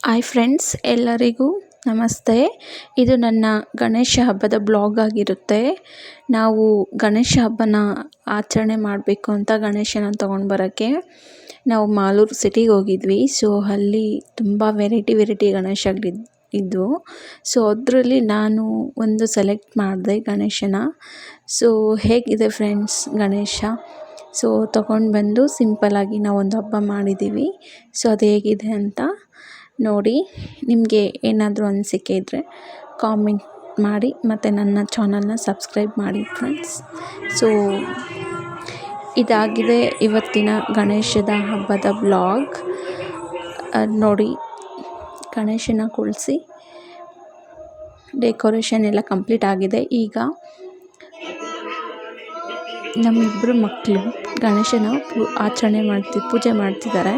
Hi friends, ಎಲ್ಲರಿಗೂ ನಮಸ್ತೆ. ಇದು ನನ್ನ ಗಣೇಶ ಹಬ್ಬದ ಬ್ಲಾಗ್ ಆಗಿರುತ್ತೆ. ನಾವು ಗಣೇಶ ಹಬ್ಬನ ಆಚರಣೆ ಮಾಡಬೇಕು ಅಂತ ಗಣೇಶನ ತೊಗೊಂಡು ಬರೋಕ್ಕೆ ನಾವು ಮಾಲೂರು ಸಿಟಿಗೆ ಹೋಗಿದ್ವಿ. ಸೊ ಅಲ್ಲಿ ತುಂಬ ವೆರೈಟಿ ಗಣೇಶಗಳಿದ್ದು. ಸೊ ಅದರಲ್ಲಿ ನಾನು ಒಂದು ಸೆಲೆಕ್ಟ್ ಮಾಡಿದೆ ಗಣೇಶನ. ಸೊ ಹೇಗಿದೆ ಫ್ರೆಂಡ್ಸ್ ಗಣೇಶ? ಸೊ ತೊಗೊಂಡು ಬಂದು ಸಿಂಪಲ್ಲಾಗಿ ನಾವೊಂದು ಹಬ್ಬ ಮಾಡಿದ್ದೀವಿ. ಸೊ ಅದು ಹೇಗಿದೆ ಅಂತ ನೋಡಿ. ನಿಮಗೆ ಏನಾದರೂ ಅನಿಸಿಕೆ ಇದ್ದರೆ ಕಾಮೆಂಟ್ ಮಾಡಿ ಮತ್ತು ನನ್ನ ಚಾನಲ್ನ ಸಬ್ಸ್ಕ್ರೈಬ್ ಮಾಡಿ ಫ್ರೆಂಡ್ಸ್. ಸೊ ಇದಾಗಿದೆ ಇವತ್ತಿನ ಗಣೇಶದ ಹಬ್ಬದ ಬ್ಲಾಗ್. ನೋಡಿ, ಗಣೇಶನ ಕುಳಿಸಿ ಡೆಕೋರೇಷನ್ ಎಲ್ಲ ಕಂಪ್ಲೀಟ್ ಆಗಿದೆ. ಈಗ ನಮ್ಮಿಬ್ಬರು ಮಕ್ಕಳು ಗಣೇಶನ ಪೂಜೆ ಮಾಡ್ತಿದ್ದಾರೆ.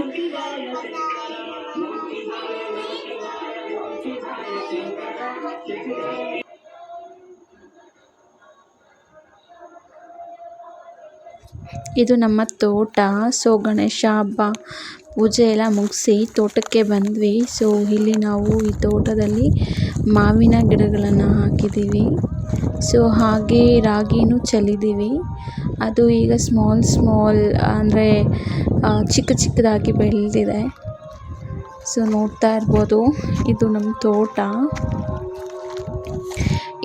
ಇದು ನಮ್ಮ ತೋಟ. ಸೊ ಗಣೇಶ ಹಬ್ಬ ಪೂಜೆ ಎಲ್ಲ ಮುಗಿಸಿ ತೋಟಕ್ಕೆ ಬಂದ್ವಿ. ಸೊ ಇಲ್ಲಿ ನಾವು ಈ ತೋಟದಲ್ಲಿ ಮಾವಿನ ಗಿಡಗಳನ್ನು ಹಾಕಿದ್ದೀವಿ. ಸೊ ಹಾಗೆ ರಾಗಿನೂ ಚೆಲ್ಲಿದ್ದೀವಿ. ಅದು ಈಗ ಸ್ಮಾಲ್ ಅಂದರೆ ಚಿಕ್ಕದಾಗಿ ಬೆಳೆದಿದೆ. ಸೊ ನೋಡ್ತಾ ಇರ್ಬೋದು, ಇದು ನಮ್ಮ ತೋಟ.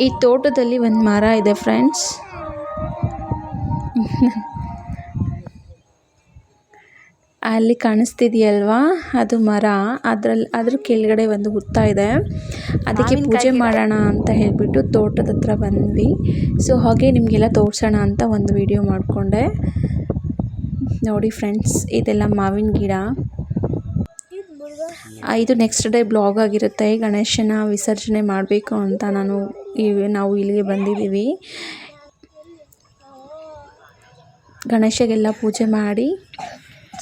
ಈ ತೋಟದಲ್ಲಿ ಒಂದು ಮರ ಇದೆ ಫ್ರೆಂಡ್ಸ್. ಅಲ್ಲಿ ಕಾಣಿಸ್ತಿದೆಯಲ್ವಾ, ಅದು ಮರ. ಅದ್ರ ಕೆಳಗಡೆ ಒಂದು ಹುತ್ತ ಇದೆ. ಅದಕ್ಕೆ ಪೂಜೆ ಮಾಡೋಣ ಅಂತ ಹೇಳಿಬಿಟ್ಟು ತೋಟದ ಹತ್ರ ಬಂದ್ವಿ. ಸೊ ಹಾಗೆ ನಿಮಗೆಲ್ಲ ತೋರಿಸೋಣ ಅಂತ ಒಂದು ವಿಡಿಯೋ ಮಾಡಿಕೊಂಡೆ. ನೋಡಿ ಫ್ರೆಂಡ್ಸ್, ಇದೆಲ್ಲ ಮಾವಿನ ಗಿಡ. ಇದು ನೆಕ್ಸ್ಟ್ ಡೇ ಬ್ಲಾಗ್ ಆಗಿರುತ್ತೆ. ಗಣೇಶನ ವಿಸರ್ಜನೆ ಮಾಡಬೇಕು ಅಂತ ನಾವು ಇಲ್ಲಿಗೆ ಬಂದಿದ್ದೀವಿ. ಗಣೇಶಗೆಲ್ಲ ಪೂಜೆ ಮಾಡಿ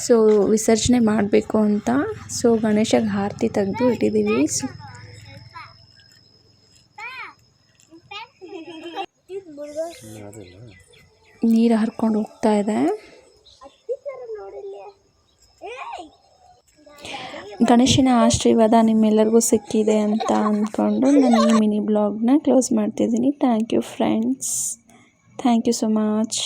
ಸೊ ವಿಸರ್ಜನೆ ಮಾಡಬೇಕು ಅಂತ. ಸೊ ಗಣೇಶಗೆ ಆರತಿ ತೆಗೆದು ಇಟ್ಟಿದ್ದೀವಿ. ನೀರು ಹರ್ಕೊಂಡು ಹೋಗ್ತಾ ಇದೆ. ಗಣೇಶನ ಆಶೀರ್ವಾದ ನಿಮ್ಮೆಲ್ಲರಿಗೂ ಸಿಕ್ಕಿದೆ ಅಂತ ಅಂದ್ಕೊಂಡು ನಾನು ಈ ಮಿನಿ ಬ್ಲಾಗ್ನ ಕ್ಲೋಸ್ ಮಾಡ್ತಿದ್ದೀನಿ. Thank you friends. Thank you so much.